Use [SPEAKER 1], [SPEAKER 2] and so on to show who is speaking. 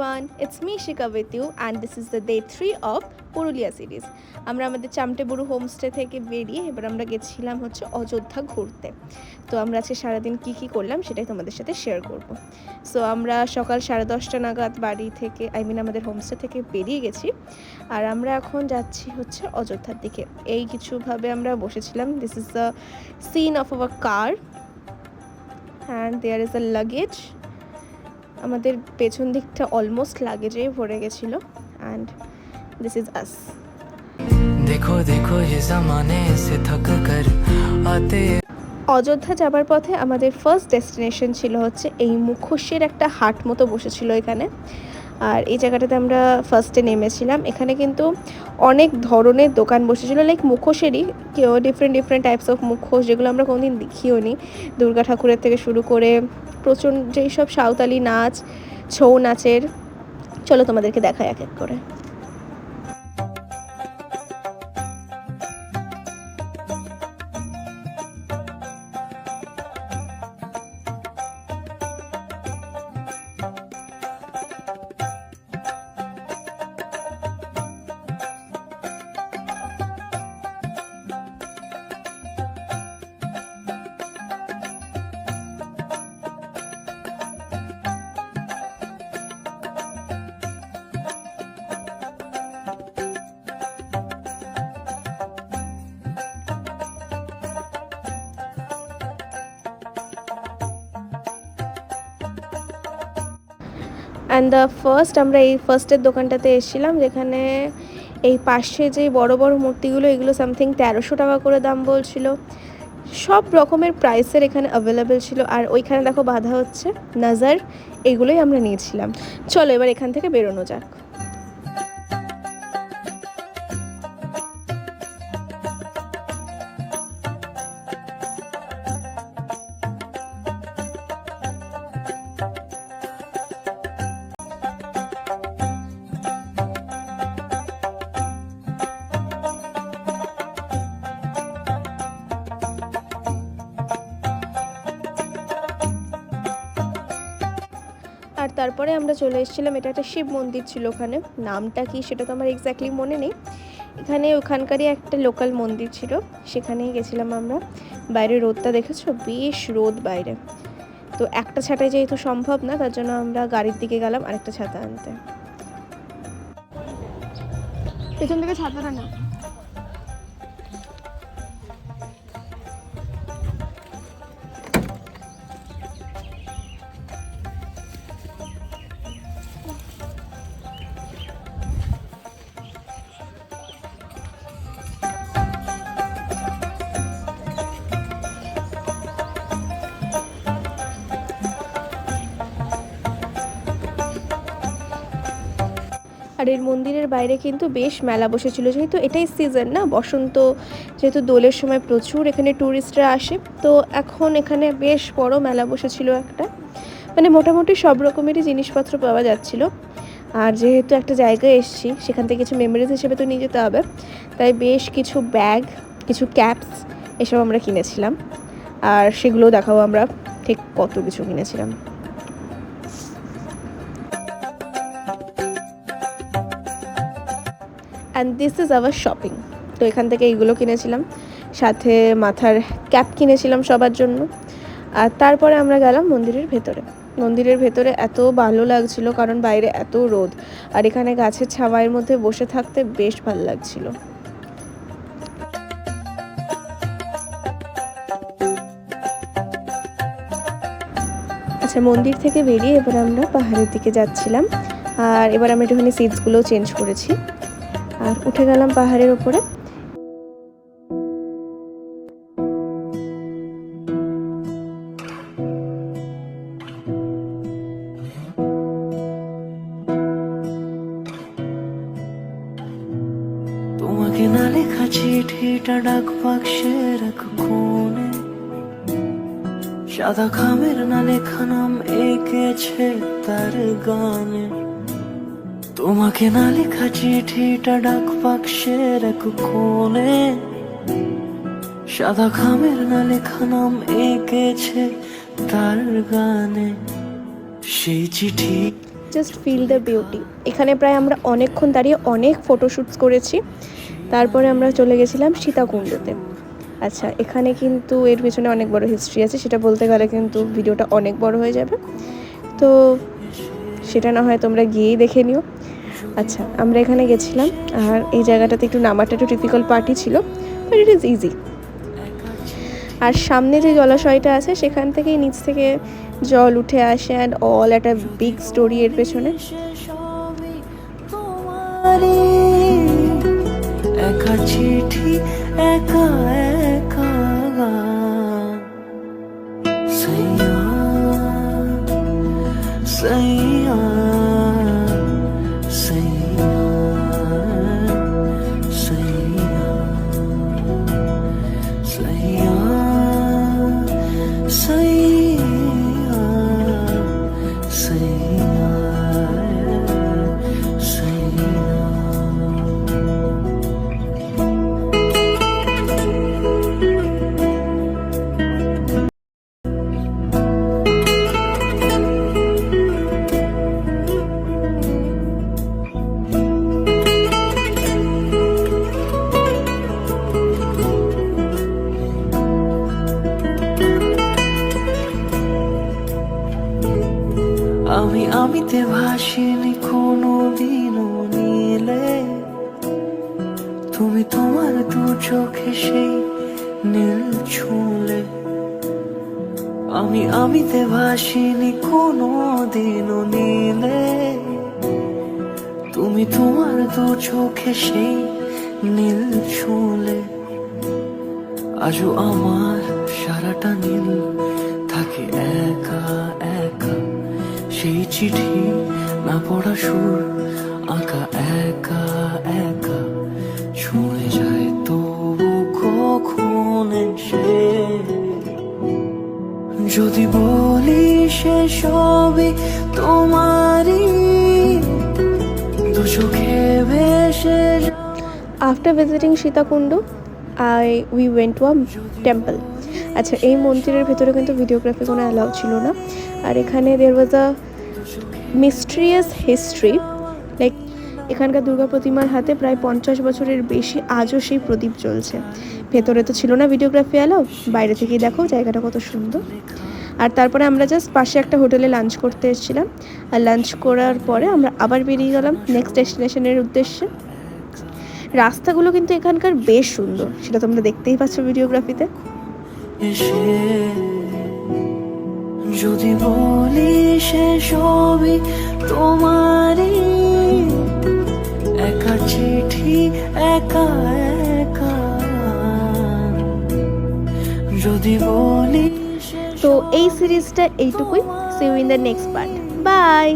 [SPEAKER 1] everyone, it's me Shika with you and this is the day 3 of Purulia series. আমরা আমাদের চামটেবুরু homestay থেকে বেরিয়ে এবার আমরা গেছিলাম হচ্ছে অযোধ্যা ঘুরতে। তো আমরা আজকে সারাদিন কী করলাম সেটাই তোমাদের সাথে শেয়ার করব। সো আমরা সকাল 10:30 নাগাদ বাড়ি থেকে আমাদের হোমস্টে থেকে বেরিয়ে গেছি আর আমরা এখন যাচ্ছি হচ্ছে অযোধ্যার দিকে। এই কিছুভাবে আমরা বসেছিলাম। This is the scene of our car and there is a luggage. আমাদের পেছন দিকটা অলমোস্ট লাগেজে ভরে গেছিল অ্যান্ড দিস ইজ আস। দেখো দেখো ये ज़माने से थक कर आते। অযোধ্যা যাবার পথে আমাদের ফার্স্ট ডেস্টিনেশন ছিল হচ্ছে এই মুখোশের একটা হাট মতো বসেছিল এখানে। আর এই জায়গাটাতে আমরা ফার্স্টে নেমেছিলাম। এখানে কিন্তু অনেক ধরনের দোকান বসেছিল, লাইক মুখোশেরই, কেউ ডিফারেন্ট টাইপস অফ মুখোশ যেগুলো আমরা কোনোদিন দেখিও নি। দুর্গা ঠাকুরের থেকে শুরু করে প্রচুর যেই সব সাঁওতালি নাচ, ছৌ নাচের, চলো তোমাদেরকে দেখায় এক এক করে। অ্যান্ড দ্য ফার্স্ট আমরা এই ফার্স্টের দোকানটাতে এসেছিলাম, যেখানে এই পাশে যে বড় বড় মূর্তিগুলো, এগুলো সামথিং 1300 টাকা করে দাম বলছিল। সব রকমের প্রাইসের এখানে অ্যাভেলেবেল ছিল। আর ওইখানে দেখো বাঁধা হচ্ছে নজর, এগুলোই আমরা নিয়েছিলাম। চলো এবার এখান থেকে বেরোনো যাক। আর তারপরে আমরা চলে এসেছিলাম, এটা একটা শিব মন্দির ছিল ওখানে, নামটা কি সেটা তো আমার এক্স্যাক্টলি মনে নেই। এখানে ওখানকারই একটা লোকাল মন্দির ছিল, সেখানেই গেছিলাম আমরা। বাইরে রোদটা দেখেছো, বেশ রোদ বাইরে। তো একটা ছাতায় যেহেতু সম্ভব না, তার জন্য আমরা গাড়ির দিকে গেলাম আরেকটা ছাতা আনতে। পেছন থেকে ছাতাটা না। আর এর মন্দিরের বাইরে কিন্তু বেশ মেলা বসেছিল, যেহেতু এটাই সিজন না, বসন্ত, যেহেতু দোলের সময় প্রচুর এখানে ট্যুরিস্টরা আসে। তো এখন এখানে বেশ বড় মেলা বসেছিল একটা, মানে মোটামুটি সব রকমেরই জিনিসপত্র পাওয়া যাচ্ছিল। আর যেহেতু একটা জায়গায় এসেছি, সেখান থেকে কিছু মেমোরিজ হিসেবে তো নিয়ে যেতে হবে, তাই বেশ কিছু ব্যাগ, কিছু ক্যাপস এসব আমরা কিনেছিলাম। আর সেগুলো দেখাবো আমরা ঠিক কত কিছু কিনেছিলাম। And this is our shopping. তো এখান থেকে এইগুলো কিনেছিলাম, সাথে মাথার ক্যাপ কিনেছিলাম সবার জন্য। আর তারপরে আমরা গেলাম মন্দিরের ভেতরে। মন্দিরের ভেতরে এত ভালো লাগছিল, কারণ বাইরে এত রোদ, আর এখানে গাছের ছাওয়ার মধ্যে বসে থাকতে বেশ ভালো লাগছিল। আচ্ছা, মন্দির থেকে বেরিয়ে এবার আমরা পাহাড়ের দিকে যাচ্ছিলাম। আর এবার আমরা একটুখানি সিটসগুলোও চেঞ্জ করেছি আর উঠে গেলাম পাহাড়ের ওপরে। তোমাকে না লেখা চিঠিটা ডাক বাক্সে রাখো কোণে, সাদা খামের না লেখা নাম এঁকেছে তার গানে। তোমাকে না লেখা চিঠিটা ডাক বাক্সের এক কোণে, সাদা খামের না লেখা নাম এঁকেছে তার গানে। সেই চিঠি জাস্ট ফিল দ্য বিউটি। এখানে প্রায় আমরা অনেকক্ষণ দাঁড়িয়ে অনেক ফটোশ্যুটস করেছি। তারপরে আমরা চলে গেছিলাম সীতাকুণ্ডতে। আচ্ছা, এখানে কিন্তু এর পেছনে অনেক বড় হিস্ট্রি আছে, সেটা বলতে গেলে কিন্তু ভিডিওটা অনেক বড় হয়ে যাবে, তো সেটা না হয় তোমরা গিয়েই দেখে নিও। আচ্ছা, আমরা এখানে গেছিলাম, আর এই জায়গাটাতে একটু নামাটা একটু টিপিক্যাল পার্টি ছিল, বাট ইট ইজ ইজি। আর সামনে যে জলাশয়টা আছে সেখান থেকেই নিচ থেকে জল উঠে আসে, অ্যান্ড অল একটা বিগ স্টোরি এর পেছনে। একা চিঠি একা একা সাইয়া সাইয়া সাইয়া সাইয়া সাইয়া সাইয়া সাইয়া সাইয়া। আমিতে ভাসিনি কোনো দিনও নীলে, তুমি তোমার দু চোখে সেই নীল ছুঁলে। আমিতে ভাসিনি কোনো দিনও নীলে, তুমি তোমার দু চোখে সেই নীল ছুঁলে। আজও আমার সারাটা নীল থাকে একা একা, সেই চিঠি না পড়া সুর আঁকা একা একা ছুঁয়ে যায় তবু কখন সে। যদি বলি সে সবই তোমারই দু চোখে ভেসে। After visiting Sitakunda we went to a temple. আচ্ছা, এই মন্দিরের ভেতরে কিন্তু ভিডিওগ্রাফি কোনো অ্যালাউ ছিল না, আর এখানে দেয়ার ওয়াজ আ মিস্ট্রিয়াস হিস্ট্রি। লাইক এখানকার দুর্গা প্রতিমার হাতে প্রায় 50 বছরের বেশি আজও সেই প্রদীপ জ্বলছে। ভেতরে তো ছিল না ভিডিওগ্রাফি অ্যালাউ, বাইরে থেকেই দেখো জায়গাটা কত সুন্দর। আর তারপরে আমরা জাস্ট পাশে একটা হোটেলে লাঞ্চ করতে এসেছিলাম, আর লাঞ্চ করার পরে আমরা আবার বেরিয়ে গেলাম নেক্সট ডেস্টিনেশনের উদ্দেশ্যে। রাস্তাগুলো কিন্তু এখানকার বেশ সুন্দর, সেটা তোমরা দেখতেই পাচ্ছ ভিডিওগ্রাফিতে। যদি বলি সে সবই তোমারই একা চিঠি একা একা, যদি বলি। তো এই সিরিজটা এইটুকুই। See you in the next part. By.